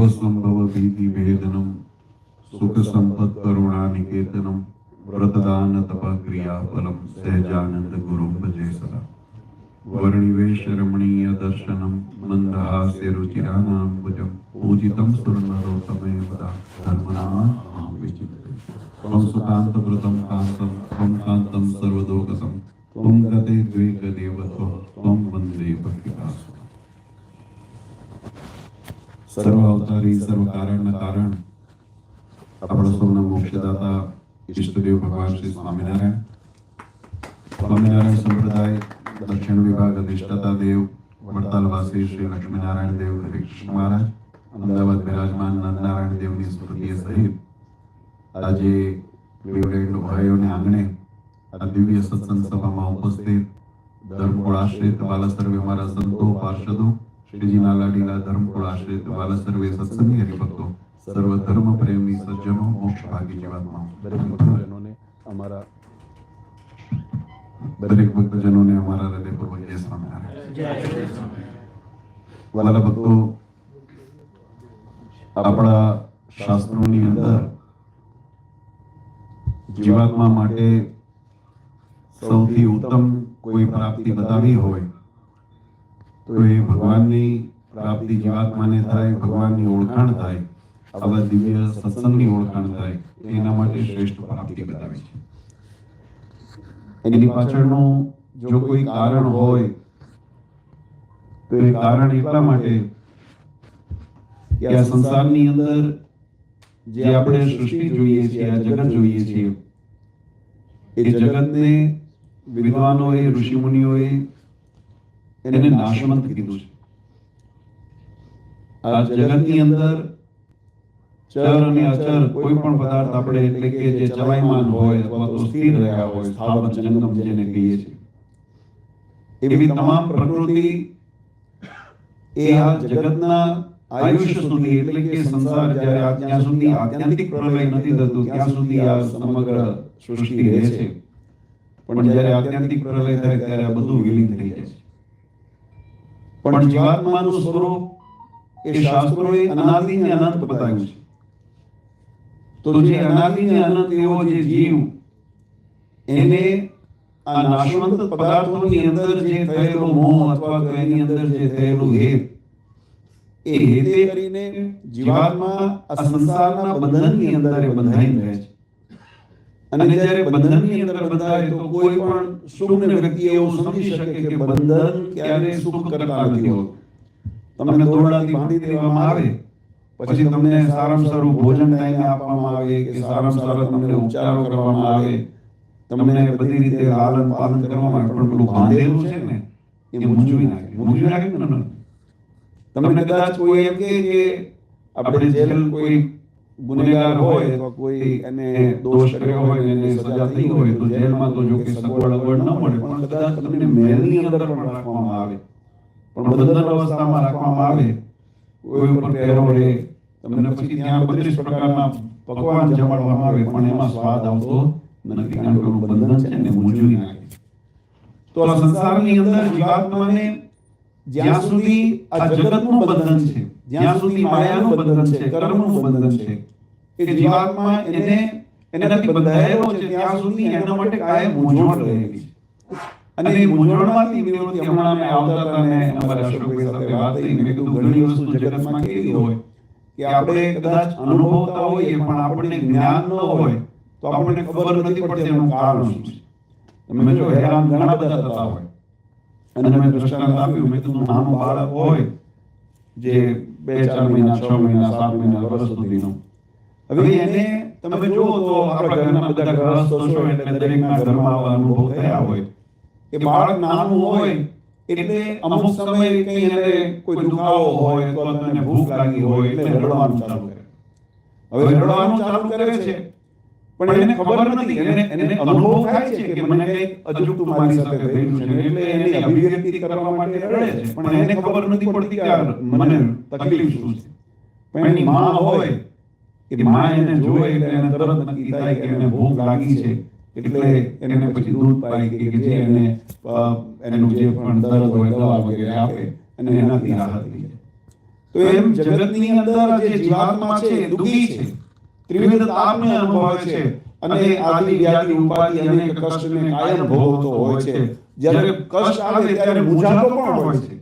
भवसंभव भीति भेदनम सुख संपत् करुणा निकेतनम व्रतदान तप क्रिया फलम सहजानंद गुरु भजे सदा वर्णिवेश रमणीय दर्शनम मंदहास्य रुचिरानाम्बुजम पूजितं सुरनरोत्तमेव धर्मनाम विचिन्ते त्वं सुकान्तव्रतं कान्तं त्वं कान्तं सर्वदोगसं त्वं गते द्वैकदेवत्वं त्वं वन्दे भक्तिदासं। सर्व अवतारी सर्व कारण कारण આપણા સૌના મોક્ષદાતા ઈષ્ટદેવ ભગવાન શ્રી સ્વામિનારાયણ સંપ્રદાય દક્ષિણ વિભાગ અધિષ્ઠાતા દેવ વડતાલવાસી શ્રી લક્ષ્મીનારાયણ દેવ હરિકૃષ્ણ મહારાજ અમદાવાદ બિરાજમાન નંદનારાયણ દેવની સ્મૃતિએ સહિત આજે વિવરેન્ડ ભાઈઓને આંગણે આ દિવ્ય સત્સંગ સભામાં ઉપસ્થિત ધર્મકુળ આશ્રિત વાલા સર્વે અમારા સંતો પાર્ષદો શ્રીજીના લાડીલા ધર્મકુળ આશ્રિત વાલા સર્વે સત્સંગી હરિભક્તો સર્વ ધર્મ પ્રેમી સજ્જનો મોક્ષ ભાગી જીવાત્મા દરેક ભક્તજનોને અમારા હૃદયપૂર્વક જય સ્વામિનારાયણ। વાલા ભક્તો, આપણા શાસ્ત્રોની અંદર જીવાત્મા માટે સૌથી ઉત્તમ કોઈ પ્રાપ્તિ બતાવી હોય તો એ ભગવાનની પ્રાપ્તિ જીવાત્માને થાય, ભગવાનની ઓળખાણ થાય, આવા દિવ્ય સત્સંગની ઓળખાણ થાય, એના માટે શ્રેષ્ઠ પ્રાપ્તિ બતાવી છે। એની પાછળનું જો કોઈ કારણ હોય તો એ કારણ એટલા માટે કે આ સંસારની અંદર જે આપણે સૃષ્ટિ જોઈએ છીએ, આ જગત જોઈએ છીએ, એ જગતને વિદ્વાનોએ ઋષિમુનિઓએ એને નાશવંત કીધું છે। આ જગતની અંદર ચર અને અચર કોઈ પણ પદાર્થ આપણે એટલે કે જે ચલાયમાન હોય અથવા તો સ્થિર રહ્યા હોય, સ્થાવર જંગમ જેને કહીએ છીએ, એવી તમામ પ્રકૃતિ એ આ જગતના આયુષ્ય સુધી એટલે કે સંસાર જ્યારે જ્યાં સુધી આત્યંતિક પ્રલય નથી થતું ત્યાં સુધી આ સમગ્ર સૃષ્ટિ રહે છે, પણ જ્યારે આત્યંતિક પ્રલય થાય ત્યારે આ બધું વિલીન થઈ જાય છે। પણ જીવાત્માનું સ્વરૂપ એ શાસ્ત્રોએ અનાદિ ને અનંત બતાવ્યું છે। તો જે અનાદિ ને અનંત એવો જે જીવ એને આ નાશવંત પદાર્થોની અંદર જે થયેલો મોહ અથવા તો એની અંદર જે થયેલું હેત, એ હેતે કરીને જીવાત્મા આ સંસારના બંધનની અંદર એ બંધાઈને રહે છે। અને જ્યારે બંધનની અંદર બંધાય તો કોઈ પણ સુખને વ્યક્તિ એવું સમજી શકે કે બંધન ક્યારે સુખ કરતા નથી હોતું। તમને દોરડાથી બાંધી દેવામાં આવે પછી તમને સારામાં સારું ભોજન ટાઈમે આપવામાં આવે કે સારામાં સારા તમને ઉપચારો કરવામાં આવે, તમને બધી રીતે લાલન પાલન કરવામાં આવે, પણ પેલું બાંધેલું છે ને એ મૂંઝવી નાખે ને। તમને કદાચ કોઈ એમ કે આપણે જેલ કોઈ ગુનેગાર હોય અથવા કોઈ એને દોષ કર્યો હોય એને સજા થઈ હોય તો જેલમાં તો જો કે સગવડ અગવડ ન મળે, પણ કદાચ તમને મહેલની અંદર પણ રાખવામાં આવે, પણ બંધન અવસ્થામાં રાખવામાં આવે, કોઈ ઉપર પહેરો રહે, તમને પછી ત્યાં 32 પ્રકારના પકવાન જમાડવામાં આવે, પણ એમાં સ્વાદ આવતો નથી, કારણ કે બંધન છે ને મૂંઝવી નાખે। તો આ સંસારની અંદર જીવાત્માને જ્યાં સુધી આ જગતનું બંધન છે, જ્યાં સુધી માયાનું બંધન છે, કર્મનું બંધન છે, એ જીવાત્મા એનાથી બંધાયેલો છે ત્યાં સુધી એના માટે કાયમ મૂંઝવણ રહેલી છે। અને એ મૂંઝવણમાંથી નિવૃત્તિ હમણાં મેં આવતા હતા ને અમારા અશોકભાઈ સાથે વાત થઈ, મેં કીધું ઘણી વસ્તુ જગતમાં કેવી હોય કે આપણે કદાચ અનુભવતા હોઈએ પણ આપણને જ્ઞાન ન હોય તો આપણને ખબર નથી પડતી એનું કારણ શું છે। તમે જો હેરાન ઘણા બધા થતા હોય, અને મેં દ્રષ્ટાંત આપ્યું, મેં કીધું નાનું બાળક હોય જે 2-4 મહિના 6 મહિના 7 મહિના વર્ષ સુધીનો, હવે એને તમે જુઓ તો આપણા ઘરના બધા ગ્રહસ્થો છો એટલે દરેકના ઘરમાં આવા અનુભવ થયા હોય કે બાળક નાનું હોય એટલે અમુક સમયે કંઈ એને કોઈ દુખાવો હોય અથવા તો એને ભૂખ લાગી હોય એટલે રડવાનું ચાલુ કરે। હવે રડવાનું ચાલુ કરે છે પણ એને ખબર નથી, એને અનુભવ થાય છે કે મને કંઈક અજુગતું મારી સાથે થયેલું છે એટલે એની અભિવ્યક્તિ કરવા માટે રડે છે, પણ એને ખબર નથી પડતી કે મને તકલીફ શું છે। પણ એની માં હોય કે માં એને જોવે એટલે એને તરત નક્કી થાય કે એને ભૂખ લાગી છે, એટલે એને પછી દૂધ પાઈ કે જે એને એનું જે પણ દર્દ હોય દવા વગેરે આપે અને એનાથી રાહત થઈ જાય। તો એમ જગતની અંદર જે જીવાત્મા છે એ દુઃખી છે, ત્રિવિધ તાપને અનુભવે છે અને આદિ વ્યાધિ ઉપાધિ અનેક કષ્ટને કાયમ ભોગવતો હોય છે. જ્યારે કષ્ટ આવે ત્યારે મૂંઝાતો પણ હોય છે,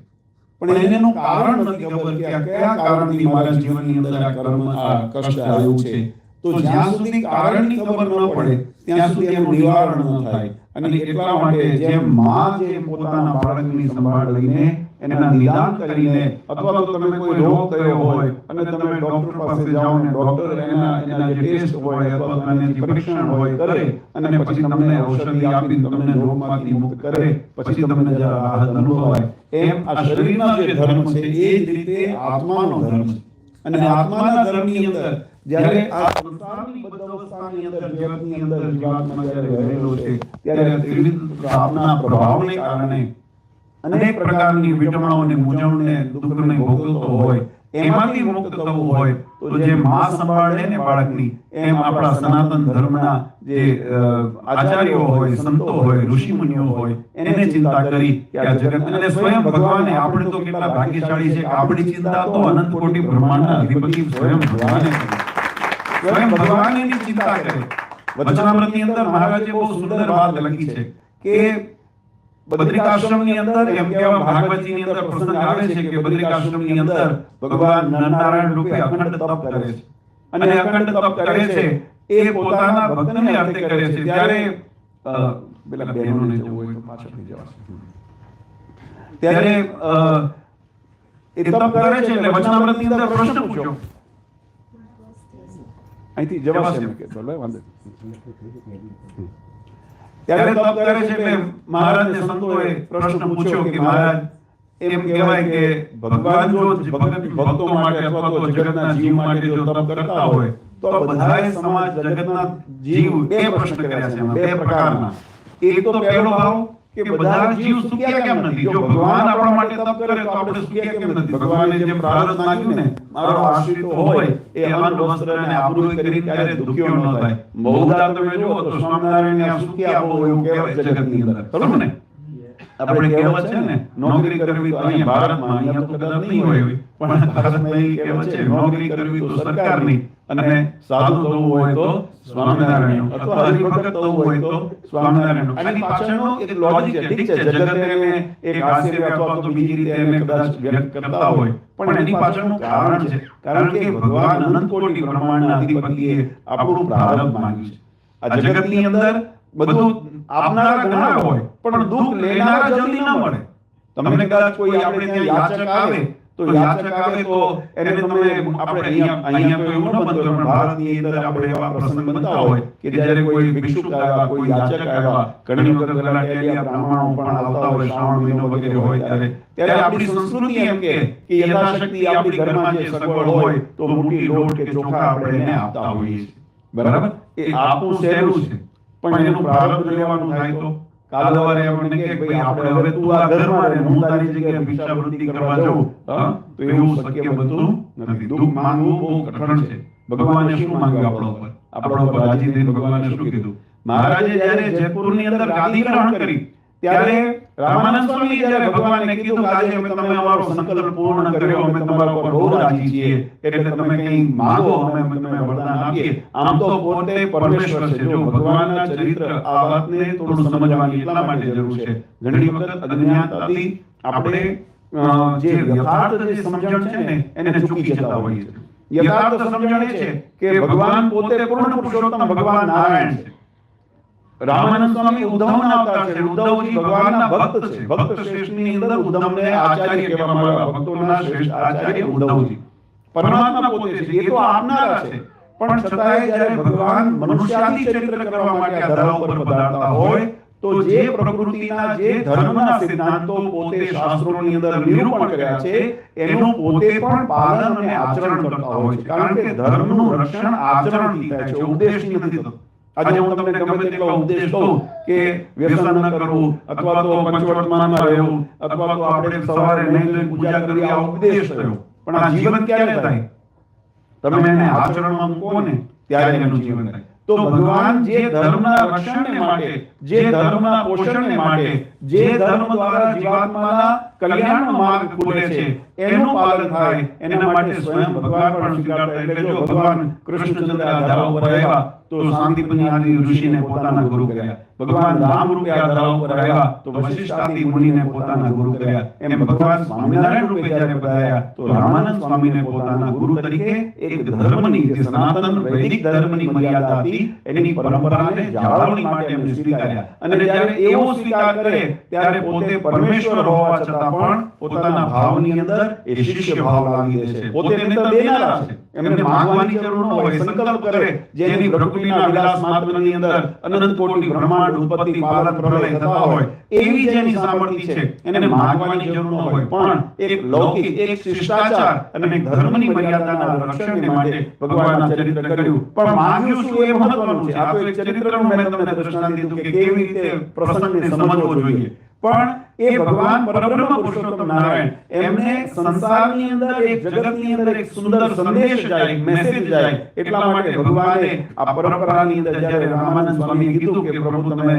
પણ એનું કારણ નથી ખબર કે આ કયા કારણથી મારા જીવનની અંદર આ કર્મ આ કષ્ટ આવ્યું છે. તો જ્યાં સુધી કારણની ખબર ન પડે ત્યાં સુધી એનું નિવારણ ન થાય. અને એટલા માટે જેમ માં જે પોતાના બાળકની સંભાળ લઈને એના નિદાન કરીને, અથવા તો તમે કોઈ રોગ થયો હોય અને તમે ડોક્ટર પાસે જાઓ ને ડોક્ટર એના જે ટેસ્ટ હોય અથવા તો એના જે પરીક્ષણ હોય કરે અને પછી તમને ઔષધિ આપીને તમને રોગમાંથી મુક્ત કરે, પછી તમને જરા રાહત અનુભવાય. એમ આ શરીરના જે ધર્મ છે એ જ રીતે આત્માનો ધર્મ છે. અને આત્માના ધર્મની અંદર જ્યારે આ સંસારની બદ્ધ અવસ્થાની અંદર જગતની અંદર જીવાત્મા જ્યારે રહેલો છે ત્યારે ત્રિવિધ તાપના પ્રભાવને કારણે અનેક પ્રકારની વિટમણાઓને મૂંઝવણને દુઃખને ભોગવતો હોય, એમાંથી મુક્ત થવું હોય તો જે માં સંભાળે ને બાળકની, એમ આપણા સનાતન ધર્મના જે આચાર્યો હોય, સંતો હોય, ઋષિમુનિઓ હોય, એને ચિંતા કરી કે આ જગત અને સ્વયં ભગવાને, આપણે તો કેટલા ભાગ્યશાળી છે કે આપણી ચિંતા તો અનંત કોટી બ્રહ્માંડના અધિપતિ સ્વયં ભગવાને કરી. સ્વયં ભગવાન એની ચિંતા કરે. વચનામૃતની અંદર મહારાજે બહુ સુંદર વાત લખી છે કે બદ્રિકાશ્રમની અંદર, એમ કહેવા ભાગવતજીની અંદર પ્રસંગ આવે છે કે બદ્રિકાશ્રમની અંદર ભગવાન નરનારાયણ રૂપે અખંડ તપ કરે છે. અને અખંડ તપ કરે છે એ પોતાના ભક્તને અર્થે કરે છે. ત્યારે પેલા બહેનોને જવું હોય તો પાછળ થઈ જવાશે. ત્યારે એ તપ કરે છે એટલે વચનામૃતની અંદર પ્રશ્ન પૂછ્યો, અહીંથી જવાશે એમ કે ચલો વાંધો. ત્યારે તપ કરે છે એટલે મહારાજને સંતોએ પ્રશ્ન પૂછ્યો કે મહારાજ, એમ કહેવાય કે ભગવાન જો ભક્તો માટે અથવા તો જગતના જીવ માટે જો તપ કરતા હોય તો બધાએ સમાજ જગતના જીવ બે પ્રશ્ન કર્યા છે, બે પ્રકારના. એક તો પહેલો ભાવ કે બધા જીવ સુખ્યા કેમ નથી? જો ભગવાન આપણા માટે તપ કરે તો આપણે સુખ્યા કેમ નથી? ભગવાને જે પ્રારબ્ધ નાખ્યું ને, મારો આશ્રિત હોય એ અન્ન વસ્ત્ર અને આબરૂ કરી ત્યારે દુખ્યો ન થાય. બહુધા તમે જુઓ તો સ્વામિનારાયણને આ સુખ્યા બહુ એવું કહેવાય જગતની અંદર, ખરું ને? આપણે કહેવત છે ને, નોકરી કરવી તો અહીંયા ભારતમાં, અહીંયા તો કદાચ નહીં હોય, પણ ભારતમાં એ કહેવત છે, નોકરી કરવી તો સરકારની અને સાધુ થવું હોય તો સ્વામિનારાયણ, અથવા હરિભગત થવું હોય તો સ્વામિનારાયણ. આની પાછળનો એક લોજિક છે. ઠીક છે, જગત એને એક હાસ્ય અથવા તો બીજી રીતે એને કદાચ વ્યક્ત કરતા હોય, પણ એની પાછળનું કારણ છે. કારણ કે ભગવાન અનંત કોટી બ્રહ્માંડના અધિપતિએ આપણું પ્રારબ્ધ માંગ્યું છે. આ જગતની અંદર બધું આપનારા ઘણા હોય પણ દુઃખ લેનારા જલ્દી ન મળે. તમને કદાચ કોઈ આપણે ત્યાં યાચક આવે તો યાચક આવે તો એને તમે આપણે અહીંયા તો એવું ન બનતું, પણ ભારતની અંદર આપણે એવા પ્રસંગ બનતા હોય કે જ્યારે કોઈ ભિક્ષુક આવ્યા, કોઈ યાચક આવ્યા, ઘણી વખત પેલા ટેલિયા બ્રાહ્મણો પણ આવતા હોય, શ્રાવણ મહિનો વગેરે હોય ત્યારે આપણી સંસ્કૃતિ એમ કે યથાશક્તિ આપણી ઘરમાં જે સગવડ હોય તો મોટી લોટ કે ચોખા આપણે એને આપતા હોઈએ છીએ. બરાબર? એ આપવું સહેલું છે, પણ એનું પ્રારબ્ધ લેવાનું થાય તો કાલ સવારે આપણને કે ભાઈ આપણે હવે તું આ ઘરમાં રહે, હું તારી જગ્યાએ ભિક્ષાવૃત્તિ કરવા જાઉં, તો એવું શક્ય બનતું નથી. દુઃખ માંગવું બહુ કઠણ છે. ભગવાને શું માંગ્યું આપણા ઉપર? આપણા ઉપર રાજી થઈને ભગવાને શું કીધું? મહારાજે જ્યારે જયપુરની અંદર ગાદી ગ્રહણ કરી ત્યારે રામાનંદ સ્વામી જ્યારે ભગવાનને કીધું કે આજે અમે તમે અમારો સંકલ્પ પૂર્ણ કર્યો, અમે તમારા પર બહુ રાજી છીએ, એટલે તમે કંઈ માંગો, અમે તમને વરદાન આપીએ. આમ તો પોતે પરમેશ્વર છે. જો ભગવાનના ચરિત્ર આ વાતને થોડું સમજવાની એટલા માટે જરૂર છે. ઘણી વખત અજ્ઞાનતાથી આપણે જે યથાર્થ જે સમજણ છે ને એને ચૂકી જતા હોઈએ છીએ. યથાર્થ સમજણ એ છે કે ભગવાન પોતે પૂર્ણ પુરુષોત્તમ ભગવાન નારાયણ છે. રામાનંદ સ્વામી ઉદ્ધવના અવતાર છે. ઉદ્ધવજી ભગવાનના ભક્ત છે. ભક્ત શ્રેષ્ઠની અંદર ઉદ્ધવને આચાર્ય કહેવામાં આવ્યા. ભક્તોના શ્રેષ્ઠ આચાર્ય ઉદ્ધવજી પરમાત્મા પોતે છે. એ તો આપનારા છે, પણ છતાંય જ્યારે ભગવાન મનુષ્યાદી ચરિત્ર કરવા માટે આ ધરા ઉપર પધારતા હોય તો જે પ્રકૃતિના જે ધર્મના સિદ્ધાંતો પોતે શાસ્ત્રોની અંદર નિરૂપણ કર્યા છે એનું પોતે પણ પાલન અને આચરણ કરતા હોય છે. કારણ કે ધર્મનું રક્ષણ આચરણથી થાય છે, ઉપદેશથી નથી થતું. આજે હું તમને ગમે તેટલો ઉપદેશ કહું કે વ્યસન ન કરવું, અથવા તો પંચવર્તમાનમાં રહેવું, અથવા તો આપણે સવારે નહીં લઈને પૂજા કરવી, આ ઉપદેશ થયો, પણ આ જીવન ક્યારે થાય? તમે એને આચરણમાં મૂકો ને ત્યારે એનું જીવન થાય. તો ભગવાન જે ધર્મના રક્ષણને માટે, જે ધર્મના પોષણને માટે, જે ધર્મ દ્વારા જીવાત્માના કલ્યાણનો માર્ગ ખુલે છે એનું પાલન થાય એના માટે સ્વયં ભગવાન પણ સ્વીકારતા. એટલે જો ભગવાન કૃષ્ણચંદ્ર આ ધરા ઉપર આવ્યા તો શાંતિપની આદિ ઋષિને પોતાના ગુરુ કર્યા. ભગવાન રામ રૂપે આ ધરા ઉપર આવ્યા તો વશિષ્ઠ આદિ મુનિને પોતાના ગુરુ કર્યા. એમ ભગવાન સ્વામિનારાયણ રૂપે જ્યારે પધાર્યા તો રામાનંદ સ્વામીને પોતાના ગુરુ તરીકે એક ધર્મની, જે સનાતન વૈદિક ધર્મની મર્યાદા હતી એની પરંપરાને જાળવણી માટે એમને સ્વીકાર્યા. અને જ્યારે એવો સ્વીકાર કરે ત્યારે પોતે પરમેશ્વર હોવા છતાં પણ પોતાના ભાવની અંદર એ શિષ્ય ભાવ લાવી દે છે. પોતે નિતર દેનારા છે, એમને માંગવાની જરૂર ન હોય. સંકલ્પ કરે જેની પ્રકૃતિના વિલાસ માત્રની અંદર અનંત કોટી બ્રહ્માંડ ઉત્પત્તિ પાલન પ્રલય થતા હોય એવી જેની સામર્થ્ય છે એને માંગવાની જરૂર ન હોય. પણ એક લૌકિક, એક શિષ્ટાચાર અને એક ધર્મની મર્યાદાના રક્ષણ માટે ભગવાનના ચરિત્ર કર્યું. પણ માંગ્યું શું એ મહત્વનું છે. આ તો એક ચરિત્રનું મેં તમને દ્રષ્ટાંત દીધું કે કેવી રીતે પ્રસંગને સમજવો જોઈએ. પણ એ ભગવાન પરબ્રહ્મ પુરુષોત્તમ નારાયણ એમને સંસારની અંદર, એક જગતની અંદર એક સુંદર સંદેશ જાય, મેસેજ જાય. એટલા માટે ભગવાને આ પરંપરાની અંદર જ્યારે રામાનંદ સ્વામીએ કીધું કે પ્રભુ તમે,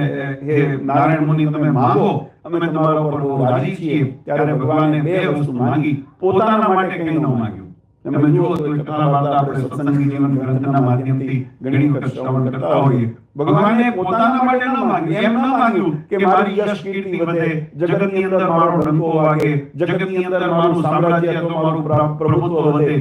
હે નારાયણ મુનિ, તમે માંગો, અમે તમારા ઉપર બહુ રાજી છીએ, ત્યારે ભગવાને બે વસ્તુ માંગી. પોતાના માટે કંઈ ન માંગ્યું. તમે જુઓ તો કથા વાર્તા આપણે સત્સંગી જીવન ગ્રંથના માધ્યમથી ઘણી વખત શ્રવણ કરતા હોઈએ. ભગવાને પોતાના માટે ન માંગ્યું. એમ ન માંગ્યું કે મારી યશ કીર્તિ વધે, જગતની અંદર મારો ડંકો વાગે, જગતની અંદર મારું સામ્રાજ્ય અથવા મારું પ્રભુત્વ વધે,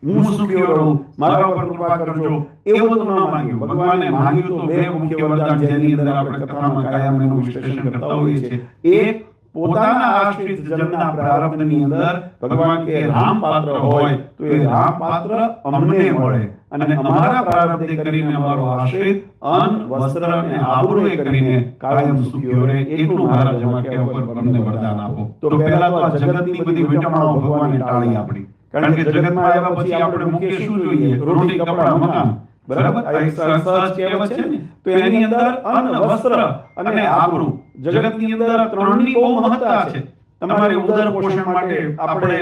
હું સુખી રહું, મારા પર કૃપા કરજો, એવું બધું ન માંગ્યું. ભગવાને માંગ્યું તો બે મુખ્ય વરદાન, જેની અંદર આપણે કથામાં કાયમ એનું વિશ્લેષણ કરતા હોઈએ છીએ. એક, પોતાના આશ્રિત જનના પ્રારબ્ધની અંદર ભગવાન કે રામ પાત્ર હોય તો એ રામ પાત્ર અમને મળે, અને અમારા પ્રારબ્ધે કરીને અમારો આશ્રિત અન્ન, વસ્ત્ર અને આબરૂએ કરીને કાયમ સુખી રહે, એટલું મારા જમા કહેવા પર અમને વરદાન આપો. તો પહેલા તો આ જગતની બધી વિટમણાઓ ભગવાને ટાળી આપણી. કારણ કે જગતમાં આવ્યા પછી આપણે મુખ્ય શું જોઈએ? રોટી, કપડા, મકાન. બરાબર, આ એક સહજ કહેવત છે ને. તો એની અંદર અન્ન, વસ્ત્ર અને આબરૂ, જગતની અંદર ત્રણની બહુ મહત્તા છે. તમારે ઉદર પોષણ માટે આપણે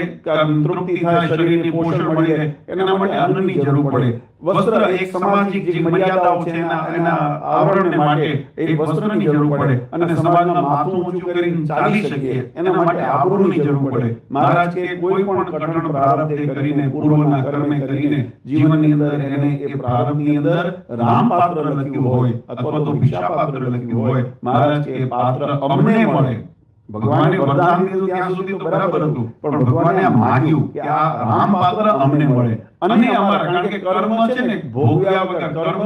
તૃપ્તિ થાય, શરીરની પોષણ મળી રહે, એના માટે અન્નની જરૂર પડે. વસ્ત્ર, એક સામાજિક જે મર્યાદાઓ છે એના આવરણને માટે એક વસ્ત્રની જરૂર પડે. અને સમાજમાં માથું ઊંચું કરીને ચાલી શકીએ એના માટે આબરૂની જરૂર પડે. મહારાજ કે કોઈ પણ કઠણ પ્રારબ્ધે કરીને, પૂર્વના કર્મે કરીને જીવનની અંદર એને એ પ્રારબ્ધની અંદર રામ પાત્ર લખ્યું હોય અથવા તો ભિક્ષા પાત્ર લખ્યું હોય, મહારાજ કે એ પાત્ર અમને મળે. ભગવાને વરદાન દીધું ત્યાં સુધી તો બરાબર હતું, પણ ભગવાને આ માંગ્યું કે આ રામ પાત્ર અમને મળે. અને અમારા, કારણ કે કર્મ છે ને, ભોગવ્યા વગર કર્મ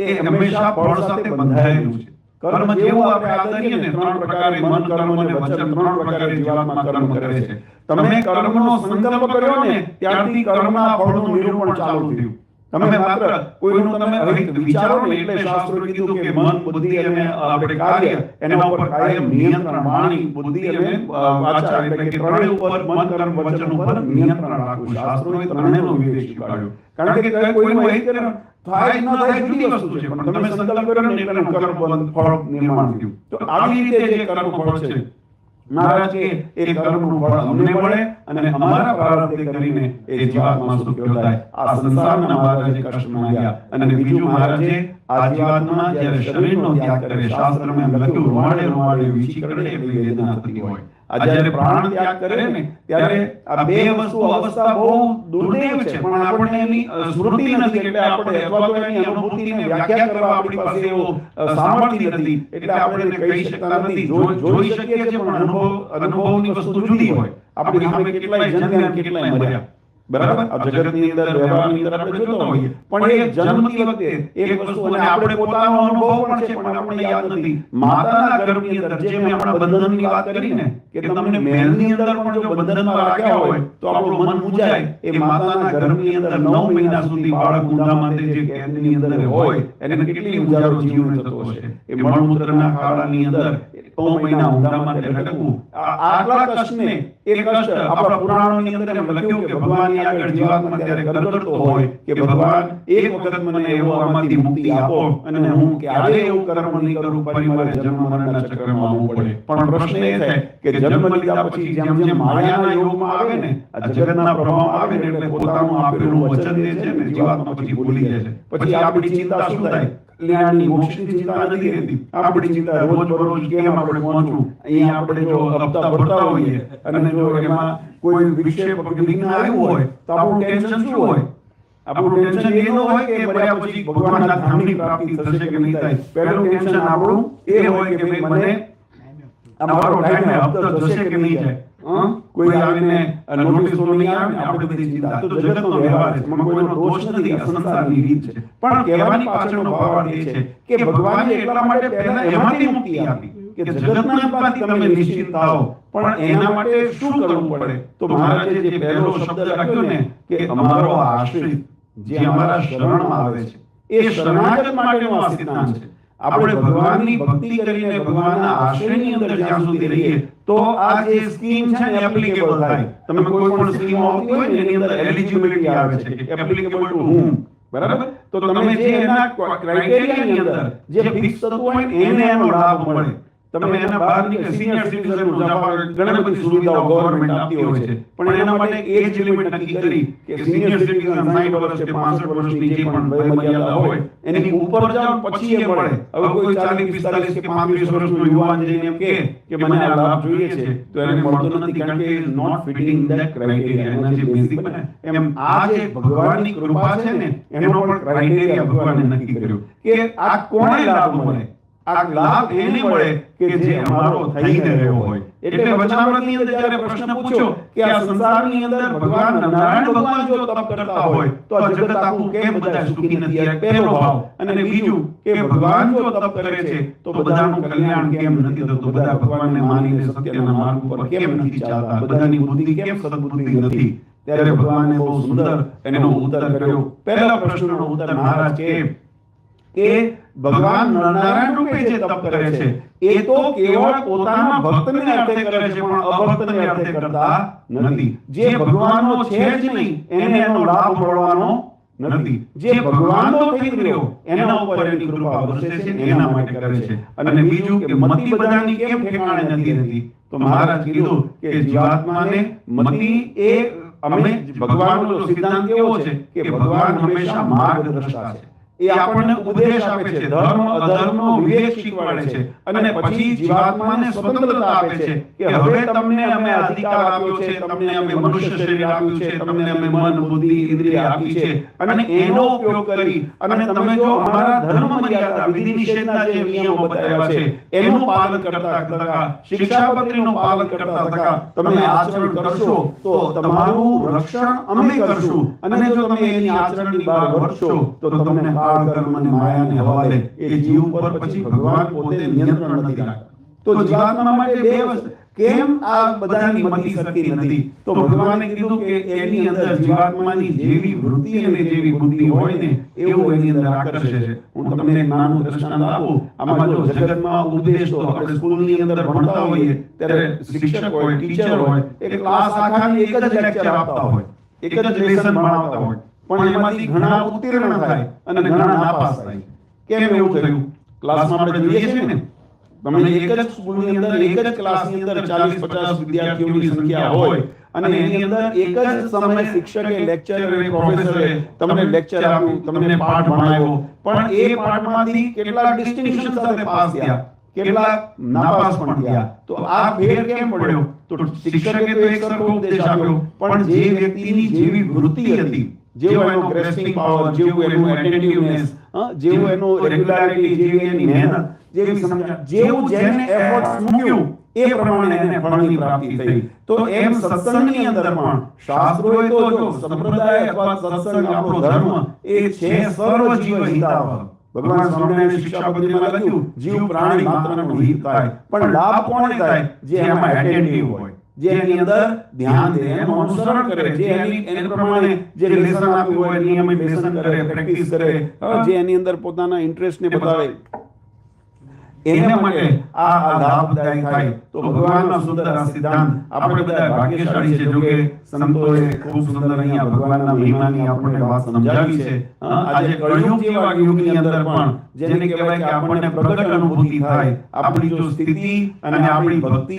એ હંમેશા ફળ સાથે બંધાયેલું છે. કર્મ જેવું આપણે આદરીએ ને, ત્રણ પ્રકારે મન, કર્મ અને વચન, ત્રણ પ્રકારે જીવાત્મા કર્મ કરે છે. તમે કર્મનો સંકલ્પ કર્યો ને ત્યારથી કર્મના ફળનું નિરૂપણ ચાલુ થયું. તમે માત્ર કોઈનું તમે અહિત વિચારો ને એટલે શાસ્ત્રોએ કીધું કે મન, બુદ્ધિ અને આપણે કાર્ય એના ઉપર કાયમ નિયંત્રણ, વાણી, બુદ્ધિ અને વાચા એટલે કે ત્રણેય ઉપર, મન, કર્મ, વચન ઉપર નિયંત્રણ રાખવું. શાસ્ત્રોએ ત્રણેયનો વિવેક શીખવાડ્યો. કારણ કે કોઈનું અહિત કરે થાય ન થાય જુદી વસ્તુ છે, પણ તમે સંકલ્પ કર્યો ને એટલે કર્મ ફળ નિર્માણ થયું. તો આવી રીતે જે કર્મ ફળ છે, મહારાજ કે એ કર્મનું ફળ અમને મળે અને અમારા પ્રારબ્ધે કરીને એ જીવાત્મા સુખી થાય. આ સંસારના મહારાજે કષ્ટ માંગ્યા. અને બીજું, મહારાજે આ જીવાત્મા જ્યારે શરીરનો ત્યાગ કરે, શાસ્ત્રમાં લખ્યું રૂમાડે રૂમાડે વીછી કરડે એટલી વેદના થતી હોય. આ જ્યારે પ્રાણ ત્યાગ કરે ને ત્યારે આ બે વસ્તુ અવસ્થા બહુ દુર્દેવ છે, પણ આપણને એની સ્મૃતિ નથી. એટલે આપણે અથવા તો એની અનુભૂતિને વ્યાખ્યા કરવા આપણી પાસે એવો સામર્થ્ય નથી, એટલે આપણે એને કહી શકતા નથી. જોઈ શકીએ છીએ પણ અનુભવની વસ્તુ જુદી હોય. આપણી સામે કેટલાય જન્મ્યા, કેટલાય મર્યા. બરાબર, આ જગતની અંદર, વ્યવહારની અંદર આપણે જોતા હોઈએ, પણ એ જન્મતી વખતે એક વસ્તુ, અને આપણે પોતાનો અનુભવ પણ છે પણ આપણને યાદ નથી. માતાના ગર્ભની અંદર જે મેં હમણાં બંધનની વાત કરી ને, કે તમને મહેલની અંદર પણ જો બંધનમાં રાખ્યા હોય તો આપણું મન મૂંઝાય. એ માતાના ગર્ભની અંદર 9 મહિના સુધી બાળક ઊંધામાં જે કેદની અંદર હોય એને કેટલી ઉજારો જીવન થતો હશે. એ મળમૂત્રના ખાડાની અંદર 9 મહિના ઊંધામાં લટકવું, આટલા કષ્ટને, એ કષ્ટ આપણા પુરાણોની અંદર એમ લખ્યું કે ભગવાનની આગળ જીવાત્મા ત્યારે ગરગડતો હોય કે ભગવાન એક વખત મને એવો આમાંથી મુક્તિ આપો અને હું ક્યારે એવું કર્મ નહીં કરું ફરી મારે જન્મ મરણના ચક્રમાં આવવું પડે. પણ પ્રશ્ન એ થાય કે જન્મ લીધા પછી જેમ જેમ માયાના યોગમાં આવે ને, આ જગતના પ્રભાવમાં આવે ને, એટલે પોતાનું આપેલું વચન જે છે ને જીવાત્મા પછી ભૂલી જાય છે. પછી આપણી ચિંતા શું થાય? કલ્યાણની મોક્ષની ચિંતા નથી રહેતી. આપણી ચિંતા રોજ કેમ આપણે પહોંચવું. અહીંયા આપણે જો હપ્તા ભરતા હોઈએ અને જો એમાં કોઈ વિક્ષેપ કે વિઘ્ન આવ્યું હોય તો આપણું ટેન્શન શું હોય? આપણું ટેન્શન એ ન હોય કે મર્યા પછી ભગવાનના ધામની પ્રાપ્તિ થશે કે નહીં થાય. પહેલું ટેન્શન આપણું એ હોય કે ભાઈ મને અમારો ટાઈમ હપ્તો થશે કે નહીં જાય. કોઈ આવીને નોટિસ તો નહીં આવે ને આપણે બધી ચિંતા. તો જગતનો વ્યવહાર છે, એમાં કોઈનો દોષ નથી, આ સંસારની રીત છે. પણ કહેવાની પાછળનો ભાવાર્થ એ છે કે ભગવાને એટલા માટે પહેલા એમાંથી મુક્તિ આપી કે જગતના અંતમાંથી તમે નિશ્ચિત થાઓ. પણ એના માટે શું કરવું પડે? તો મહારાજે જે પહેલો શબ્દ રાખ્યો ને કે અમારો આશ્રિત, જે અમારા શરણમાં આવે છે, એ શરણાગત માટેનો આ સિદ્ધાંત છે. આપણે ભગવાનની ભક્તિ કરીને ભગવાનના આશ્રયની અંદર જ્યાં સુધી રહીએ તો આ જે સ્કીમ છે ને એપ્લિકેબલ થાય. તમે કોઈ પણ સ્કીમ આવતી હોય ને એની અંદર એલિજિબિલિટી આવે છે કે એપ્લિકેબલ ટુ હુમ, બરાબર? તો તમે જે એના ક્રાઇટેરિયાની અંદર જે ફિક્સ થતું હોય એને એનો લાભ મળે. તમે એના બહાર નીકળે સિનિયર સિટીઝન ઘણી બધી સુવિધાઓ ગવર્નમેન્ટ આપતી હોય છે, પણ એના માટે એજ લિમિટ નક્કી કરી કે સિનિયર સિટીઝન 60 વર્ષ કે 65 વર્ષની જે પણ વયમર્યાદા હોય એની ઉપર જાવ પછી એ મળે. હવે કોઈ 40 45 કે 35 વર્ષનો યુવાન જઈને એમ કે મને આ લાભ જોઈએ છે તો એને મળતો નથી, કારણ કે નોટ ફિટિંગ ધેટ ક્રાઇટેરિયા. એના જે બેઝિક એમ આ જે ભગવાનની કૃપા છે ને એનો પણ ક્રાઇટેરિયા ભગવાને નક્કી કર્યો કે આ કોને લાભ મળે. આ લાભ એને મળે કે જે અમારો થઈને રહ્યો હોય. એટલે વચનામૃતની અંદર જ્યારે પ્રશ્ન પૂછ્યો કે આ સંસારની અંદર ભગવાન નારાયણ ભગવાન જો તપ કરતા હોય તો આ જગત આખું કેમ બધા સુખી નથી? આ પહેલો ભાવ. અને બીજું કે ભગવાન જો તપ કરે છે તો બધાનું કલ્યાણ કેમ નથી થતું? બધા ભગવાનને માનીને સત્યના માર્ગ ઉપર કેમ નથી ચાલતા? બધાની બુદ્ધિ કેમ સદબુદ્ધિ નથી? ત્યારે ભગવાને બહુ સુંદર એનો ઉત્તર કર્યો. પહેલા પ્રશ્નનો ઉત્તર મહારાજ કે ભગવાન નારાયણ રૂપે જે તપ કરે છે એ તો કેવળ પોતાના ભક્તને અર્થે કરે છે, પણ અભક્તને અર્થે કરતા નથી. જે ભગવાનનો છે જ નહીં એને એનો લાભ મળવાનો નથી. જે ભગવાનનો થઈ રહ્યો એના ઉપર એની કૃપા વરસે છે, એના માટે કરે છે. અને બીજું કે મતિ બધાની કેમ ઠેકાણે નથી રહેતી? તો મહારાજ કીધું કે જીવાત્માને મતિ એ અમે ભગવાનનો સિદ્ધાંત કેવો છે કે ભગવાન હંમેશા માર્ગદર્શક છે. એ આપણને ઉપદેશ આપે છે, ધર્મ અધર્મનો વિવેક શીખવાડે છે અને પછી જીવાત્માને સ્વતંત્રતા આપે છે કે હવે તમને અમે અધિકાર આપ્યો છે, તમને અમે મનુષ્ય શરીર આપ્યું છે, તમને અમે મન બુદ્ધિ ઇન્દ્રિય આપી છે અને એનો ઉપયોગ કરી અને તમે જો અમારા ધર્મ મર્યાદા વિધિ નિષેધના જે નિયમો બતાવ્યા છે એનું પાલન કરતા થતા, શિક્ષાપત્રીનું પાલન કરતા થતા તમે આચરણ કરશો તો તમારું રક્ષણ અમે કરશું. અને જો તમે એની આચરણની બહાર વળશો તો તમને કર્મ અને માયાને હવાલે એ જીવ પર પછી ભગવાન પોતે નિયંત્રણ નથી રાખતા. તો જીવાત્મા માટે બે વસ્તુ કેમ આ બધાની મતિ સરખી નથી? તો ભગવાને કીધું કે એની અંદર જીવાત્માની જેવી વૃત્તિ અને જેવી બુદ્ધિ હોય ને એવું એની અંદર આકર્ષે છે. હું તમને એક નાનું દ્રષ્ટાંત આપું. આમાં જો જગતમાં ઉપદેશ તો આપણે સ્કૂલની અંદર ભણતા હોઈએ ત્યારે શિક્ષક હોય, ટીચર હોય, એક ક્લાસ આખાની એક જ લેક્ચર આપતા હોય, એક જ લેસન ભણાવતા હોય, પણ એમાંથી ઘણા ઉત્તીર્ણ થાય અને ઘણા નાપાસ થાય. કેમ એવું થયું? ક્લાસમાં આપણે જોઈએ છીએ ને, તમને એક જ સ્કૂલની અંદર એક જ ક્લાસની અંદર 40-50 વિદ્યાર્થીઓની સંખ્યા હોય અને એની અંદર એક જ સમયે શિક્ષકે લેક્ચરરે પ્રોફેસરે તમને લેક્ચર આપ્યું, તમને પાઠ ભણાવ્યો, પણ એ પાઠમાંથી કેટલાક ડિસ્ટિંક્શન સાથે પાસ થયા, કેટલાક નાપાસ પણ થયા. તો આ ફેર કેમ પડ્યો? તો શિક્ષકે તો એક સરખો ઉપદેશ આપ્યો, પણ જે વ્યક્તિની જેવી વૃત્તિ હતી, જેવો એનો ગ્રેસ્પિંગ પાવર, જેવું એનું એટેન્ટિવનેસ, જેવું એનું રેગ્યુલારિટી, જેવી એની મહેનત, જેવી સમજણ, જેવું જેને એફર્ટ્સ મૂક્યું એ પ્રમાણે એને ફળની પ્રાપ્તિ થઈ. તો એમ સત્સંગની અંદર પણ શાસ્ત્રોએ તો જો સંપ્રદાય અથવા સત્સંગ આપણો ધર્મ એ છે સર્વ જીવ હિતાવહ. ભગવાન સ્વામિનારાયણ શિક્ષાપત્રીમાં લખ્યું જીવ પ્રાણી માત્રનો હિત થાય. પણ લાભ કોને થાય? જે એમાં એટેન્ટિવ હોય, જે એની અંદર ધ્યાન દે, એનું અનુસરણ કરે, જે એની પ્રમાણે જે લેસન આપ્યું હોય નિયમિત લેસન કરે, પ્રેક્ટિસ કરે, જે એની અંદર પોતાના ઇન્ટરેસ્ટને બતાવે, એના માટે આ લાભદાયી થાય. તો ભગવાનનો સુંદર આ સિદ્ધાંત આપણે બધા ભાગ્યશાળી છે. જો કે સંતોએ ખૂબ સુંદર અહીંયા ભગવાનના મહિમાની આપણને વાત સમજાવી છે. આજે કળિયુગ જેવા યુગની અંદર પણ જેને કહેવાય કે આપણને પ્રગટ અનુભૂતિ થાય, આપણી જો સ્થિતિ અને આપણી ભક્તિ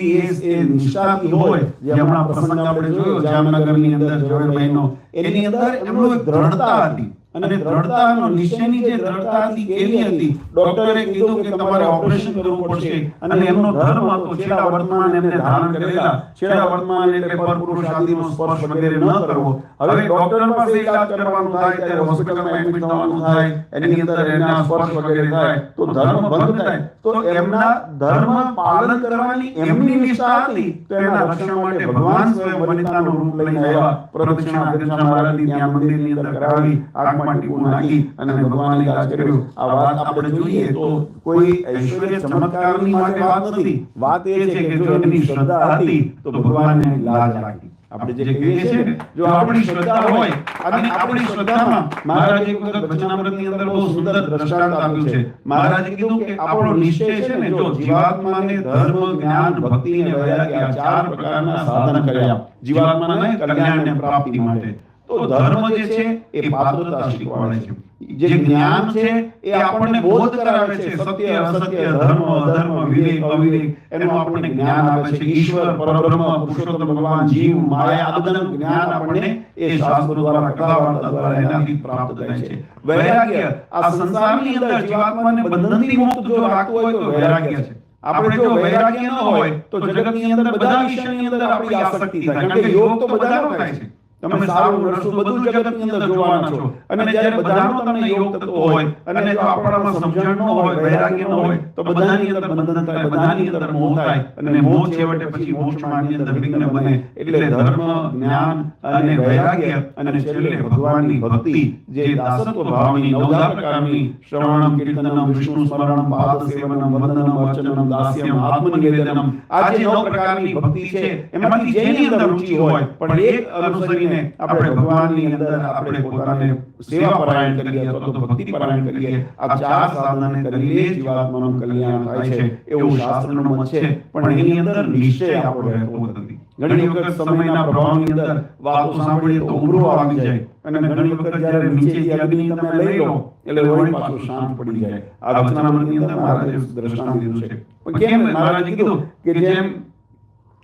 એ નિષ્ઠાથી હોય, જે હમણાં પ્રસંગ આપણે જોયો જામનગરની અંદર જોડે મહિનો, એની અંદર એમનો એક દ્રઢતા હતી અને દ્રઢતા અને નિશ્ચયની જે દ્રઢતા હતી કેવી હતી? ડોક્ટરે કીધું કે તમારે ઓપરેશન કરવું પડશે અને એમનો ધર્મ હતો છેલ્લા વર્તમાન એમને ધારણ કરેલા, છેલ્લા વર્તમાન એટલે પરપુરુષ આદિનો સ્પર્શ વગેરે ન કરવો. હવે ડોક્ટર પાસે ઈલાજ કરવાનું થાય ત્યારે હોસ્પિટલમાં એડમિટ થવાનું થાય, એની અંદર એના સ્પર્શ વગેરે થાય તો ધર્મ ભંગ થાય. તો એમના ધર્મ પાલન કરવાની એમની નિષ્ઠા હતી તો એના રક્ષણ માટે ભગવાન સ્વયં વનિતાનું રૂપ લઈને આવ્યા. પ્રદક્ષિણા ગણેશ મહારાજની ત્યાં મંદિરની અંદર કરાવી, આંખમાં ટીપું નાખી અને ભગવાનને ઈલાજ કર્યો. આ વાત આપણે જોઈએ તો કોઈ ઐશ્વર્ય ચમત્કારની માટે વાત નથી. વાત એ છે કે જો એમની શ્રદ્ધા હતી તો ભગવાનને લાજ લાગી. આપણે જે કહીએ છીએ ને, જો આપણી શ્રદ્ધા હોય અને આપણી શ્રદ્ધામાં મહારાજે એક વખત વચનામૃતની અંદર બહુ સુંદર દ્રષ્ટાંત આપ્યું છે. મહારાજે કીધું કે આપણો નિશ્ચય છે ને, જો જીવાત્માને ધર્મ, જ્ઞાન, ભક્તિ અને વૈરાગ્ય આ 4 પ્રકારના સાધન કર્યા જીવાત્માને કલ્યાણ અને પ્રાપ્તિ માટે, તો ધર્મ જે છે એ પાત્રતા શીખવાડે છે. જે જ્ઞાન છે એ આપણને બોધ કરાવે છે, સત્ય અસત્ય, ધર્મ અધર્મ, વિવેક અવિવેક, એનું આપણને જ્ઞાન આપે છે. ઈશ્વર, પરબ્રહ્મ, પુરુષોત્તમ ભગવાન, જીવ, માયા, આ બધાનું જ્ઞાન આપણને એ શાસ્ત્રો દ્વારા, કથા વાર્તા દ્વારા એનાથી પ્રાપ્ત થાય છે. વૈરાગ્ય આ સંસારની અંદર જીવાત્માને બંધનથી મુક્ત જો રાખતું હોય તો વૈરાગ્ય છે. આપણે જો વૈરાગ્ય ન હોય તો જગતની અંદર બધા વિષયની અંદર આપણી આસક્તિ થાય, કારણ કે યોગ તો બધાનો થાય છે. તમે સારું નરસું બધું જગતની અંદર જોવાના છો, અને જ્યારે બધાનો તમને યોગ થતો હોય અને જો આપણામાં સમજણ ન હોય, વૈરાગ્ય ન હોય તો બધાની અંદર બંધન થાય, બધાની અંદર મોહ થાય અને મોહ છેવટે પછી મોક્ષમાર્ગની અંદર વિઘ્ન બને. એટલે ધર્મ, જ્ઞાન અને વૈરાગ્ય અને છેલ્લે ભગવાનની ભક્તિ, જે દાસત્વ ભાવની 9 પ્રકારની શ્રવણમ, કીર્તનમ, વિષ્ણુ સ્મરણમ, પાદ સેવનમ, વંદનમ, અર્ચનમ, દાસ્યમ, આત્મનિવેદનમ, આ જે 9 પ્રકારની ભક્તિ છે એમાંથી જેની અંદર રુચિ હોય પણ એક અનુસરીને આપણે ભગવાનની અંદર આપણે પોતાને સેવા પરાયણ કરીએ અથવા તો ભક્તિ પરાયણ કરીએ, આ 4 સાધનાને કરીને જીવાત્માનું કલ્યાણ થાય છે એવું શાસ્ત્રનું મત છે. પણ એની અંદર નિશ્ચય આપણો રહેતો નથી. ઘણી વખત સમયના પ્રભાવની અંદર વાતો સાંભળીએ તો ઉમરો આવી જાય અને ઘણી વખત જ્યારે નીચેથી અગ્નિ તમે લઈ લો એટલે વળી પાછું શાંત પડી જાય. આ વચનામૃતની અંદર મહારાજે દ્રષ્ટાંત દીધું છે. પણ કેમ મહારાજે કીધું કે જેમ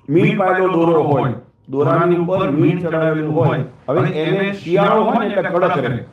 મીણ પાયેલો દોરો હોય, દોરાની ઉપર મીણ ચડાવેલું હોય, હવે એને શિયાળો હોય ને એટલે કડક રહે.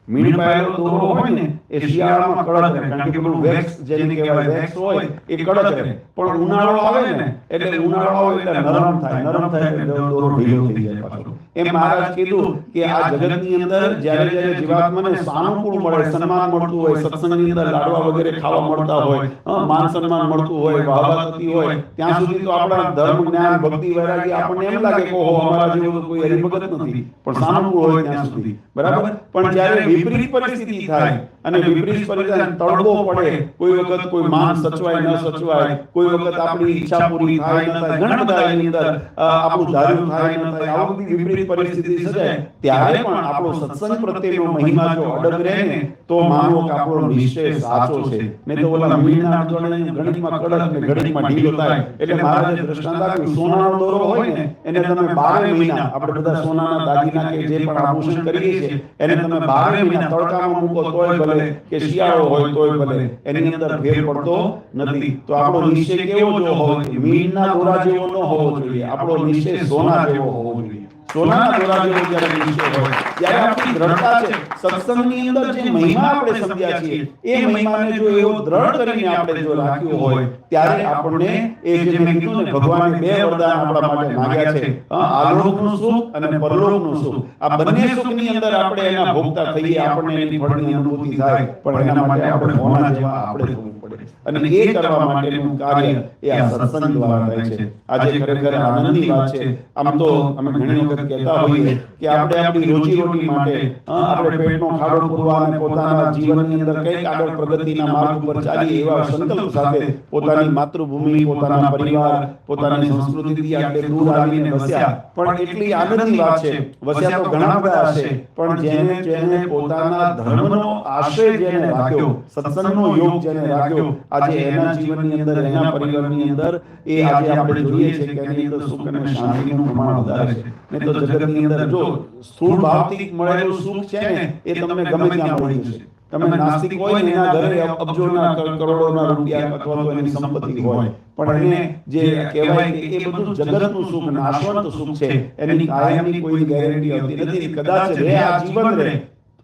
મીણ પાયેલો દોરો હોય ને એ શિયાળામાં કડક રહે, કારણ કે પેલું વેક્સ જેને કહેવાય વેક્સ હોય એ કડક રહે. પણ ઉનાળો આવે ને એટલે ઉનાળો આવે એટલે નરમ થાય, નરમ થાય એટલે દોરો ઢીલો થઈ જાય પાછો. એમ મહારાજ કીધું કે આ જગતની અંદર જ્યારે જ્યારે જીવાત્માને સાનુકૂળ મળે, સન્માન મળતું હોય, સત્સંગની અંદર લાડવા વગેરે ખાવા મળતા હોય, માન સન્માન મળતું હોય, વાહવા થતી હોય, ત્યાં સુધી તો આપણા ધર્મ, જ્ઞાન, ભક્તિ, વૈરાગ્ય આપણને એમ લાગે કે ઓહો અમારા જેવો કોઈ હરિભગત નથી, પણ સાનુકૂળ હોય ત્યાં સુધી બરાબર. પણ જ્યારે વિપરીત પરિસ્થિતિ થાય અને વિપરીત પરિસ્થિતિ તળવો પડે, કોઈ વખત કોઈ માન સચવાય ન સચવાય, કોઈ વખત આપણી ઈચ્છા પૂરી થાય ન થાય, ઘણા બધા એની અંદર આપણું ધાર્યું થાય ન થાય, આ બધી વિપરીત પરિસ્થિતિ સર્જાય ત્યારે પણ આપણો સત્સંગ પ્રત્યેનો મહિમા જો અડગ રહે ને તો માનવો કે આપણો નિશ્ચય સાચો છે. નહીં તો ઓલા મીણના દોરને ઘડીકમાં કડક ને ઘડીકમાં ઢીલો થાય. એટલે મહારાજે દ્રષ્ટાંત આપ્યું, સોનાનો દોરો હોય ને એને તમે 12 મહિના, આપણે બધા સોનાના દાગીના કે જે પણ આભૂષણ કરીએ છીએ એને તમે 12 મહિના તડકામાં મૂકો તોય ભલે, કે શિયાળો હોય તોય ભલે, એની અંદર ફેર પડતો નથી. તો આપણો નિશ્ચય કેવો જો હોવો જોઈએ? મીણના દોરા જેવો ન હોવો જોઈએ, આપણો નિશ્ચય સોના જેવો હોવો જોઈએ. સોનાના દોરા જેવો જ્યારે નિશ્ચય હોય, જ્યારે આપણી દ્રઢતા છે, સત્સંગની અંદર જે મહિમા આપણે સમજ્યા છીએ એ મહિમાને જો એવો દ્રઢ કરીને આપણે જો રાખ્યો હોય ત્યારે આપણને એ જે મેં કીધું ને, ભગવાને 2 વરદાન આપણા માટે માંગ્યા છે, આલોકનું સુખ અને પરલોકનું સુખ. આ બંને સુખની અંદર આપણે એના ભોગતા થઈએ, આપણને એની ફળની અનુભૂતિ થાય, પણ એના માટે આપણે હોના જેવા આપણે થવું પડે. અને એ કરવા માટેનું કાર્ય એ આ સત્સંગ દ્વારા થાય છે. આજે ખરેખર આનંદની વાત છે. આમ તો અમે ઘણી વખત કહેતા હોઈએ કે આપણે આપણી રોજી રોટી માટે, આપણે પેટનો ખાડો પૂરવા અને પોતાના જીવનની અંદર કંઈક આગળ પ્રગતિના માર્ગ ઉપર ચાલીએ એવા સંકલ્પ સાથે પોતાની માતૃભૂમિ, પોતાના પરિવાર, પોતાની સંસ્કૃતિથી આટલે દૂર આવીને વસ્યા. પણ એટલી આનંદની વાત છે, વસ્યા તો ઘણા બધા હશે, પણ જેને જેને પોતાના ધર્મનો આશ્રય જેને રાખ્યો, સત્સંગનો યોગ જેને રાખ્યો, આજે એના જીવનની અંદર, એના પરિવારની અંદર એ આજે આપણે જોઈએ છે કે એની અંદર સુખ અને શાંતિનું પ્રમાણ વધારે છે. નહીં તો જગતની અંદર જો સ્થૂળ ભાવથી મળેલું સુખ છે ને એ તમને ગમે ત્યાં મળી જશે. તમે નાસ્તિક હોય ને એના ઘરે અબજોના કરોડોના રૂપિયા અથવા તો એની સંપત્તિ હોય, પણ એને જે કહેવાય કે એ બધું જગતનું સુખ, નાશવંત સુખ છે, એની કાયમની કોઈ ગેરંટી હોતી નથી. કદાચ રહે, આ જીવન રહે,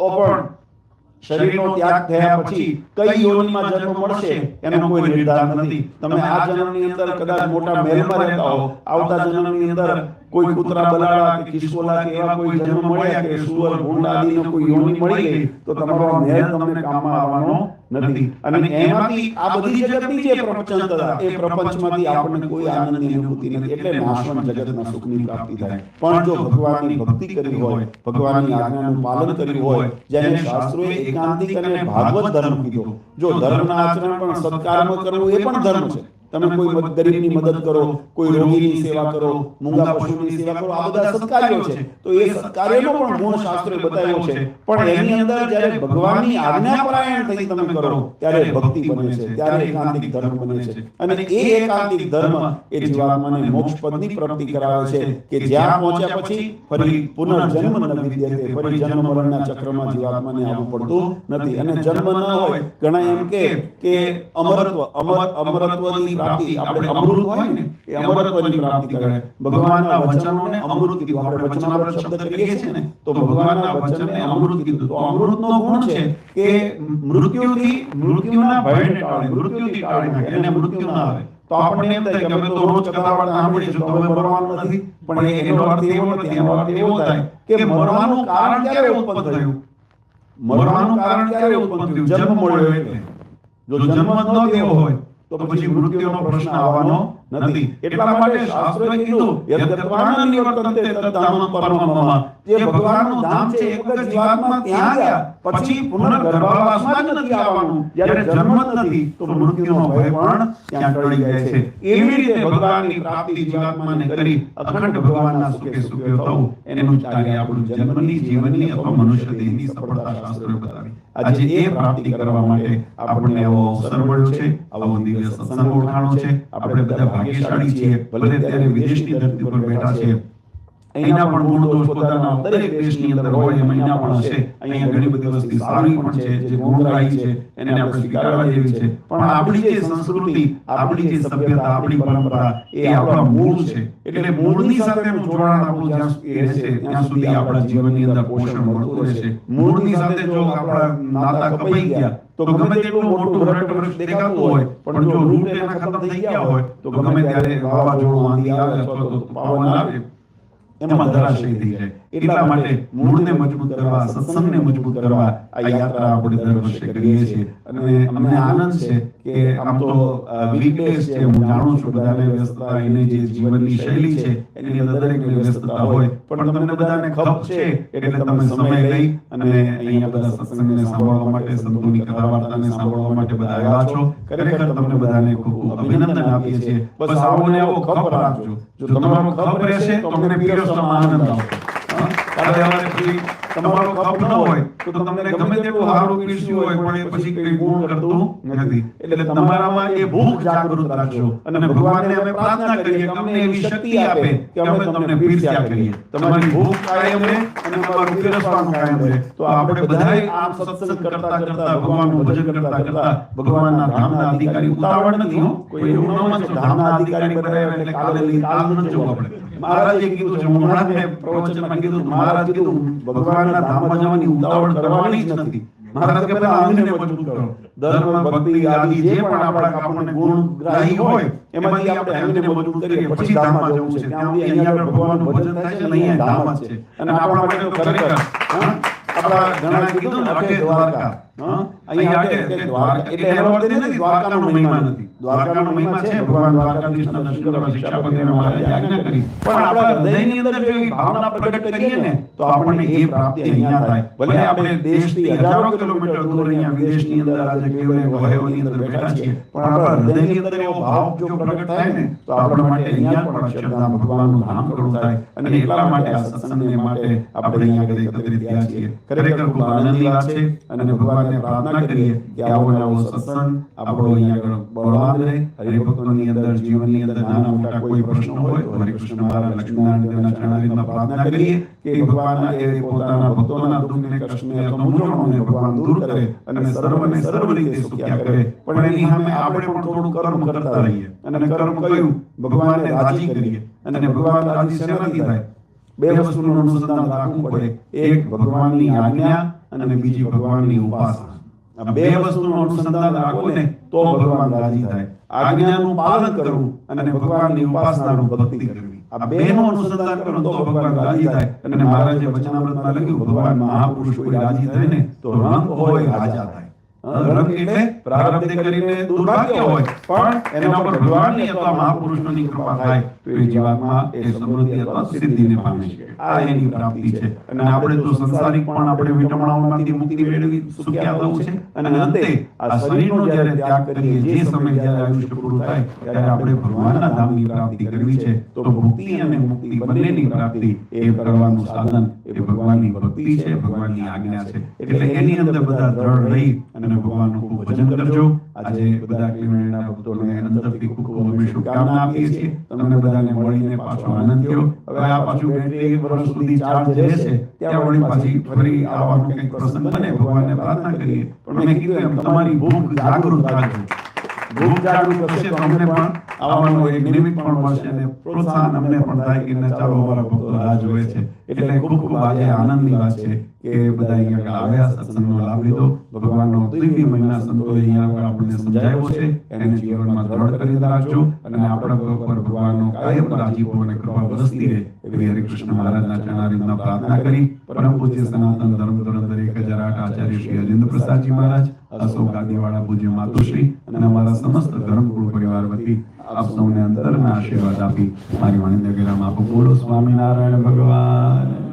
તો પણ શરીરનો ત્યાગ થયા પછી કઈ યોનિમાં જન્મ મળશે એનો કોઈ નિર્ધાર નથી. તમે આ જન્મની અંદર કદાચ મોટા મહેલમાં રહેતા હો, આવતા જન્મની અંદર કોઈ કૂતરા બલાડા કે ખિસકોલા કે એવા કોઈ જન્મ મળ્યા કે સુવર ભૂંડ આદિનો કોઈ યોનિ મળી ગઈ તો તમારો મહેલ તમને કામમાં આવવાનો નથી. અને એમાંથી આ બધી જગતની જે પ્રપંચતા એ પ્રપંચમાંથી આપણને કોઈ આનંદની અનુભૂતિ નથી. એટલે નાશવંત જગતના સુખની પ્રાપ્તિ થાય. પણ જો ભગવાનની ભક્તિ કરી હોય, ભગવાનની આજ્ઞાનું પાલન કર્યું હોય, જેને શાસ્ત્રોએ એકાંતિક અને ભાગવત ધર્મ કીધો. જો ધર્મના આચરણ પણ સત્કર્મ કરવું એ પણ ધર્મ છે. તમે કોઈ ગરીબની મદદ કરો, કોઈ રોગીની સેવા કરો, મૂંગા પશુની સેવા કરો, આ બધા સત્કાર્યો છે. તો એ સત્કાર્યનો પણ ગુણ શાસ્ત્રોએ બતાવ્યો છે. પણ એની અંદર જ્યારે ભગવાનની આજ્ઞાપરાયણ થઈ તમે કરો ત્યારે ભક્તિ બને છે, ત્યારે એકાંતિક ધર્મ બને છે. અને એ એકાંતિક ધર્મ એ જીવાત્માને મોક્ષ પદની પ્રાપ્તિ કરાવે છે કે જ્યાં પહોંચ્યા પછી ફરી પુનર્જન્મ ન વિદ્યતે, ફરી જન્મ મરણના ચક્રમાં જીવાત્માને આવવું પડતું નથી. અને જન્મ ન હોય, ઘણા એમ કે અમરત્વની પ્રાપ્તિ, આપણે અમૃત હોય ને એ અમરત્વની પ્રાપ્તિ કરે. ભગવાનના વચનોને અમૃત કીધું. આપણે વચનામૃત શબ્દ કરીએ છીએ ને, તો ભગવાનના વચનને અમૃત કીધું. તો અમૃતનો ગુણ છે કે મૃત્યુના ભયને ટાળે, મૃત્યુથી ટાળે નાખે, એને મૃત્યુ ના આવે. તો આપણને એમ થાય કે અમે તો રોજ કથાવાર્તા સાંભળીએ છીએ તો હવે મરવાનું નથી. પણ એનો અર્થ એવો નથી. એનો અર્થ એવો થાય કે મરવાનું કારણ ક્યારે ઉત્પન્ન થયું? મરવાનું કારણ ક્યારે ઉત્પન્ન થયું? જન્મ મળ્યો એટલે. જો જન્મ ન થયો હોય તો પછી મૃત્યુનો પ્રશ્ન આવવાનો નથી. એટલા માટે શાસ્ત્રોએ કીધું યદ્ગત્વાન નિવર્તન્તે તદ્ધામં પરમં મમ. જે ભગવાનનું ધામ છે એક વખત જીવાત્મા ત્યાં ગયા પછી પુનર્ગર્ભાવાસમાં જ નથી આવવાનું. જ્યારે જન્મ જ નથી તો મૃત્યુનો ભય પણ ત્યાં ટળી જાય છે. એવી રીતે ભગવાનની પ્રાપ્તિ જીવાત્માને કરી અખંડ ભગવાનના સુખે સુખ્યો થવું એનું કાર્ય આપણું જન્મની, જીવનની અથવા મનુષ્ય દેહની સફળતા શાસ્ત્રોએ બતાવી. આજે એ પ્રાપ્તિ કરવા માટે આપણને આવો અવસર મળ્યો છે, આવો દિવ્ય સત્સંગ ઓળખાણો છે. આપણે બધા ભાગ્યશાળી છીએ. ભલે ત્યારે વિદેશની ધરતી પર બેઠા છે, અહીંના પણ ગુણ દોષ પોતાના દરેક દેશની અંદર હોય એમ અહીંના પણ હશે. અહીંયા ઘણી બધી વસ્તુ સારી પણ છે, જે ગુણગ્રાહી છે એને આપણે સ્વીકારવા જેવી છે. પણ આપણી જે સંસ્કૃતિ, આપણી જે સભ્યતા, આપણી પરંપરા એ આપણા મૂળ છે. એટલે મૂળની સાથેનું જોડાણ આપણું જ્યાં સુધી રહેશે ત્યાં સુધી આપણા જીવનની અંદર પોષણ મળતું રહેશે. મૂળની સાથે જો આપણા નાતા કપાઈ ગયા તો ગમે તેટલું મોટું વૃક્ષ દેખાતું હોય પણ જો રૂટ એના ખતમ થઈ ગયા હોય તો ગમે ત્યારે વાવાઝોડું, આંધી આવે અથવા તો પવન આવે એમાં ધરાશયી થઈ જાય. એટલા માટે મૂળને મજબૂત કરવા, સત્સંગને મજબૂત કરવા આ યાત્રા આપણે દર વર્ષે કરીએ છીએ. અને અમને આનંદ છે કે આમ તો વીકડેઝ છે, હું જાણું છું બધાને વ્યસ્તતા, એની જે જીવનની શૈલી છે એની અંદર દરેકની વ્યસ્તતા હોય, પણ તમને બધાને ખપ છે એટલે તમે સમય લઈ અને અહીંયા બધા સત્સંગને સાંભળવા માટે, સંતોની કથા વાર્તાને સાંભળવા માટે બધા આવ્યા છો. ખરેખર તમને બધાને ખૂબ ખૂબ અભિનંદન આપીએ છીએ. બસ આવો ને આવો ખપ રાખજો. જો તમારો ખપ રહેશે તો અમને પીરસવામાં આનંદ આવશે. તમારો કપ ન હોય તો તમને ગમે તેટલું સારું પીરસ્યું હોય પણ એ પછી કઈ ગુણ કરતું નથી. એટલે તમારામાં એ ભૂખ જાગૃત રાખજો અને ભગવાનને અમે પ્રાર્થના કરીએ કે અમને એવી શક્તિ આપે કે અમે તમને પીરસ્યા કરીએ. તમારી ભૂખ કાયમ રહે અને તમારું પીરસવાનું કાયમ રહે. તો આપણે બધાએ આમ સત્સંગ કરતા કરતા, ભગવાનનું ભજન કરતા કરતા ભગવાનના ધામના અધિકારી, ઉતાવળ નથી હો, કોઈ એવું ન માનશે ધામના અધિકારી બનાવ્યા એટલે કાલે લઈ કાલ ન જવું આપણે. મહારાજે કીધું છે, મહારાજને પ્રવચનમાં કીધું, મહારાજ કીધું ભગવાનના ધામમાં જવાની ઉતાવળ કરવાની જ નથી. મહારાજ કે પહેલા અંગને મજબૂત કરો. ધર્મ, ભક્તિ આદિ જે પણ આપણા આપણને ગુણગ્રાહી હોય એમાંથી આપણે અંગને મજબૂત કરીએ પછી ધામમાં જવું છે. ત્યાં સુધી અહીંયા આગળ ભગવાનનું ભજન થાય છે ને અહીંયા ધામ જ છે. અને આપણા માટે તો ખરેખર આપણા ઘણા કીધું ને અટે દ્વારકા, અહીંયા અટે એટલે દ્વારકા એટલે એનો અર્થ નથી દ્વારકાનો મહિમા નથી. દ્વારકાનો મહિમા છે, ભગવાન દ્વારકાધીશના દર્શન કરવા શિક્ષાપતિને મહારાજે આજ્ઞા કરી. પણ આપણા હૃદયની અંદર જો એવી ભાવના પ્રગટ કરીએ ને તો આપણને એ પ્રાપ્તિ અહીંયા થાય. ભલે આપણે દેશથી હજારો કિલોમીટર દૂર અહીંયા વિદેશની અંદર આજે કેવળ વહેવાની અંદર બેઠા છીએ, પણ આપણા હૃદયની અંદર એવો ભાવ જો પ્રગટ થાય ને તો આપણા માટે અહીંયા પણ અક્ષરધામ ભગવાનનું ધામ ખરું થાય. અને એટલા માટે આ સત્સંગને માટે આપણે અહીંયા આગળ એકત્રિત થયા છીએ. ખરેખર ખૂબ આનંદની વાત છે અને ભગવાનને પ્રાર્થના કરીએ કે આવો નવો સત્સંગ આપણો અહીંયા આગળ બળવાન રહે. હરિભક્તોની અંદર, જીવનની અંદર નાના મોટા કોઈ પ્રશ્નો હોય તો હરિકૃષ્ણ મહારાજ, લક્ષ્મીનારાયણના ચરણારવિંદમાં પ્રાર્થના કરીએ કે ભગવાન એ પોતાના ભક્તોના દુઃખને, કષ્ટને અથવા મૂંઝવણોને ભગવાન દૂર કરે અને સર્વને સર્વ રીતે સુખ્યા કરે. પણ એની સામે આપણે પણ થોડું કર્મ કરતા રહીએ અને કર્મ કર્યું ભગવાનને રાજી કરીએ. અને ભગવાન રાજી શેનાથી થાય? બે વસ્તુનું અનુસંધાન રાખવું પડે. એક ભગવાનની આજ્ઞા અને બીજી ભગવાનની ઉપાસના. આ બે વસ્તુનું અનુસંધાન રાખો ને તો ભગવાન રાજી થાય. આજ્ઞાનું પાલન કરવું અને ભગવાનની ઉપાસનાનું ભક્તિ કરવી, આ બેનું અનુસંધાન કરો તો ભગવાન રાજી થાય. અને મહારાજે વચનામૃતમાં લખ્યું, ભગવાન મહાપુરુષ કોઈ રાજી થાય ને તો રંગ હોય રાજા થાય. રંગ એટલે પ્રારબ્ધે કરીને દુર્ભાગ્ય હોય, પણ એના પર ભગવાનની અથવા મહાપુરુષોની કૃપા થાય તો એ જીવાત્મા એ સમૃદ્ધિ અથવા સિદ્ધિને પામે છે. આ એની પ્રાપ્તિ છે. અને આપણે તો સંસારિક પણ આપણે વિટમણાઓમાંથી મુક્તિ મેળવી સુખ્યા થવું છે. અને અંતે આ શરીરનો જ્યારે ત્યાગ કરીએ, જે સમય જ્યારે આયુષ્ય પૂરું થાય ત્યારે આપણે ભગવાનના ધામની પ્રાપ્તિ કરવી છે. તો ભુક્તિ અને મુક્તિ બંનેની પ્રાપ્તિ એ કરવાનું સાધન એ ભગવાનની ભક્તિ છે, ભગવાનની આજ્ઞા છે. એટલે એની અંદર બધા દ્રઢ રહી અને ભગવાનનું ખૂબ ભજન કરજો. આજે બધા ક્લિમેન્ટના ભક્તોને અંદરથી ખૂબ ખૂબ અમે શુભકામના આપીએ છીએ. તમને બધાને મળીને પાછો આનંદ થયો. હવે આ પાછું બેટરી 1 વર્ષ સુધી ચાર્જ રહેશે, ત્યાં વળી પાછી ફરી આવવાનો કંઈક પ્રસંગ બને, ભગવાનને પ્રાર્થના કરીએ. પણ મેં કીધું એમ તમારી ભૂખ જાગૃત રાખજો. ભૂખ જાગૃત થશે તો અમને પણ આવવાનો એક નિમિત્ત પણ મળશે અને પ્રોત્સાહન અમને પણ થાય કે ના ચાલો અમારા ભક્તો રાહ જોવે છે. એટલે ખૂબ ખૂબ આજે આનંદની વાત છે કે બધા અહીંયા આગળ આવ્યા, સત્સંગનો લાભ લીધો. ભગવાનનો દિવ્ય મહિના સંતોએ અહીંયા આગળ આપણને સમજાવ્યો છે, એને જીવનમાં દ્રઢ કરી રાખજો અને આપણા પર ભગવાનનો કાયમ રાજીપો અને કૃપા વરસતી રહે એવી હરિકૃષ્ણ મહારાજના ચરણારવિંદમાં પ્રાર્થના કરી પરમ પૂજ્ય સનાતન ધર્મ ધુરંધર 1008 આચાર્ય શ્રી અજેન્દ્ર પ્રસાદજી મહારાજ, અશોક ગાદીવાળા પૂજ્ય માતુશ્રી અને અમારા સમસ્ત ધર્મકુળ પરિવાર વતી આપ સૌને અંતરના આશીર્વાદ આપી મારી વાણીને વિરામ આપું. બોલો સ્વામિનારાયણ ભગવાન.